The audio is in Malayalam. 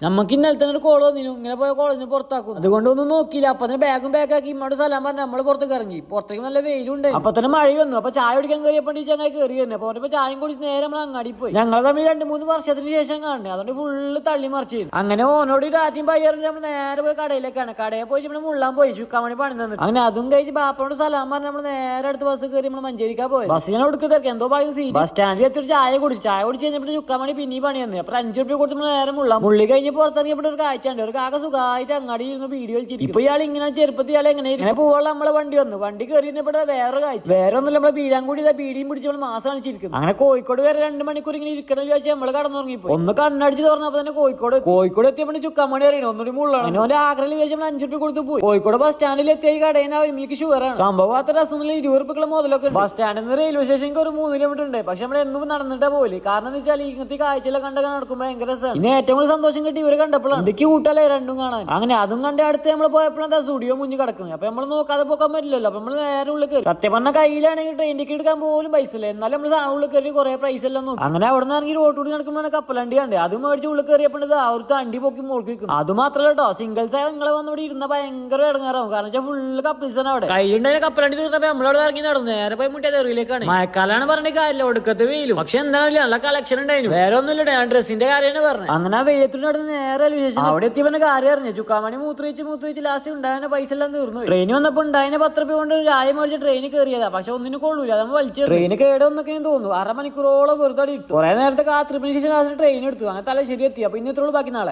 നമുക്ക് ഇന്നലെ തന്നെ ഒരു കോൾ വന്നിരുന്നു, ഇങ്ങനെ പോയ കോളേജിന് പുറത്താക്കും. അതുകൊണ്ടൊന്നും നോക്കിയില്ല. അപ്പൊ തന്നെ ബാഗും ബാഗാക്കി ഇമ്മോട് സ്ഥലം പറഞ്ഞ് നമ്മള് പുറത്തേക്ക് ഇറങ്ങി. പുറത്തേക്ക് നല്ല വെയിലുണ്ട്. അപ്പൊ തന്നെ മഴ വന്നു. അപ്പൊ ചായ കുടിക്കാൻ കയറിയപ്പോ ചങ്ങായി കയറി തന്നെ. അപ്പൊ ചായയും കുടിച്ച് നേരെ നമ്മൾ അങ്ങാടി പോയി. ഞങ്ങൾ തമ്മിൽ 2-3 വർഷത്തിന് ശേഷം കാണുന്നത്, അതുകൊണ്ട് ഫുള്ള് തള്ളി മറിച്ചു. അങ്ങനെ ഓനോട് രാജ്യം പയ്യറിന് നമ്മൾ നേരെ പോയി കടയിലേക്കാണ്. കടയിൽ പോയി നമ്മൾ മുള്ളാൻ പോയി, ചുക്കാമണി പണി തന്നു. അങ്ങനെ അതും കഴിഞ്ഞ് ബാപ്പനോട് സ്ഥലം പറഞ്ഞ് നമ്മൾ നേരെ അടുത്ത് ബസ് കയറി നമ്മൾ മഞ്ചേരിക്കാ പോയി. ബസ് ഞാൻ കൊടുക്കുന്നതൊക്കെ എന്തോ പറയുന്ന സീറ്റ്. ബസ് സ്റ്റാൻഡിൽ എത്തി ചായ കുടിച്ച് കഴിഞ്ഞപ്പോൾ ചുക്കാമണി പിന്നെയും പണി തന്നു. അപ്പൊ 5 രൂപ കൊടുത്ത് നമ്മൾ നേരെ മുള്ളി കഴിഞ്ഞ് പുറത്തിറങ്ങിയപ്പോൾ ഒരു കാഴ്ച ഉണ്ട്. ഒരു കാക്ക സുഖമായിട്ട് അങ്ങാടി ഇരുന്ന് വീഡിയോ കളിച്ചിരിക്കും. ഇപ്പൊ ഇയാൾ ഇങ്ങനെ ചെറുപ്പത്തിൽ ഇയാൾ എങ്ങനെ പോവാൻ നമ്മളെ വണ്ടി വന്നു. വണ്ടി കയറിയപ്പോൾ വേറെ കാഴ്ച. വേറെ ഒന്നും നമ്മളെ ബീരാങ്കൂടി പീടിയും പിടിച്ച് നമ്മൾ മാസം കാണിച്ചിരിക്കുന്നു. അങ്ങനെ കോഴിക്കോട് വരെ 2 മണിക്കൂർ ഇങ്ങനെ ഇരിക്കണം ചോദിച്ചാൽ നമ്മള് കടന്നുറങ്ങിപ്പോ. ഒന്ന് കണ്ണടിച്ച് തുറന്നപ്പോ തന്നെ കോഴിക്കോട് എത്തിയപ്പോൾ ചുക്കാമണി അറിയണം ഒന്നൊരു മുള്ളാണ്. അവന്റെ ആഗ്രഹം ചോദിച്ചാൽ നമ്മൾ 5 രൂപ കൊടുത്ത് പോയി. കോഴിക്കോട് ബസ് സ്റ്റാൻഡിൽ എത്തിയ കടയിൽ അവർക്ക് ഷുഗറാണ്. സംഭവം അത്ര രസം 20 രൂപക്കുള്ള മുതലൊക്കെ. ബസ് സ്റ്റാൻഡിൽ നിന്ന് റെയിൽവേ സ്റ്റേഷനിൽ ഒരു 3 കിലോമീറ്റർ ഉണ്ട്. പക്ഷെ നമ്മൾ എന്നും നടന്നിട്ടാ പോലെ. കാരണം എന്ന് വെച്ചാൽ ഇങ്ങനത്തെ കാഴ്ചകളെ കണ്ടൊക്കെ നടക്കുമ്പോൾ ഭയങ്കര രസമാണ്. പിന്നെ ഏറ്റവും കൂടുതൽ സന്തോഷം കിട്ടി ഇവരെ കണ്ടപ്പോഴാണ്. എന്തൊക്കെ കൂട്ടല്ലേ രണ്ടും കാണാൻ. അങ്ങനെ അതും കണ്ട് അടുത്ത് നമ്മൾ പോയപ്പോഴാണ് സ്റ്റുഡിയോ മുന്നിൽ കിടക്കുന്നത്. അപ്പൊ നമ്മൾ നോക്കാതെ പോക്കാൻ പറ്റില്ലല്ലോ. അപ്പൊ നമ്മൾ നേരെ ഉള്ളിൽ കയറി. സത്യം പറഞ്ഞ കയ്യിലാണെങ്കിൽ ട്രെയിൻ ടിക്കറ്റ് എടുക്കാൻ പോലും പൈസ ഇല്ല. എന്നാലും നമ്മൾ സാധനം ഉള്ളിൽ കയറി കുറെ പ്രൈസ് എല്ലാം നോക്കി. അങ്ങനെ അവിടെ നിന്ന് ഇറങ്ങി റോട്ടുകൂടി നടക്കുമ്പോഴാണ് കപ്പലണ്ടി കണ്ട്. അത് മേടിച്ച് ഉള്ളിൽ കയറിയപ്പോൾ അവർക്ക് അണ്ടി പൊക്കി മോൾക്ക് നിൽക്കുന്നു. അത് മാത്രമല്ല കേട്ടോ, സിംഗിൾസ് ആയ നിങ്ങളെ വന്ന് ഇവിടെ ഇരുന്ന ഭയങ്കര ഇടങ്ങാറാവും. കാരണം വെച്ചാൽ ഫുള്ള് കപ്പിൾസാണ് അവിടെ. കയ്യിലുണ്ടായ കപ്പലണ്ടി തീർന്നപ്പോ നമ്മളവിടെ ഇറങ്ങി നടന്നു നേരെ പോയി മുട്ടിയ തെറിയിലേക്കാണ്. മഴക്കാലാണ് പറഞ്ഞ കാര്യമില്ല, ഒടുക്കത്തെ വെയിലും. പക്ഷെ എന്താണെങ്കിലും നല്ല കളക്ഷൻ ഉണ്ടായിരുന്നു. വേറെ ഒന്നുമില്ല, ഞാൻ ഡ്രസ്സിന്റെ കാര്യമാണ് പറഞ്ഞത്. അങ്ങനെ ആ വെയിലത്തിന് നടന്ന് നേരെ വിശേഷം അവിടെ എത്തിയപ്പോ കാര്യം അറിഞ്ഞു. ചുക്കാമണി മൂത്രിച്ച് ലാസ്റ്റ് ഉണ്ടായ പൈസ എല്ലാം തീർന്നു. ട്രെയിൻ വന്നപ്പോൾ ഉണ്ടായ 10 രൂപ കൊണ്ട് ചായ മേടിച്ച് ട്രെയിനിൽ കയറിയതാ. പക്ഷെ ഒന്നിനും കൊള്ളൂല, നമ്മൾ വലിച്ചു. ട്രെയിന് കേടൊന്നൊക്കെ തോന്നുന്നു. 1/2 മണിക്കൂറോളം വെറുതെ ഇട്ടു. കുറെ നേരത്തെ കാത്തിരിപ്പിന് ശേഷം ലാസ്റ്റ് ട്രെയിൻ എടുത്തു. അങ്ങനെ തലശ്ശേരി എത്തി. അപ്പൊ ഇന്നത്തെ ബാക്കി നാളെ.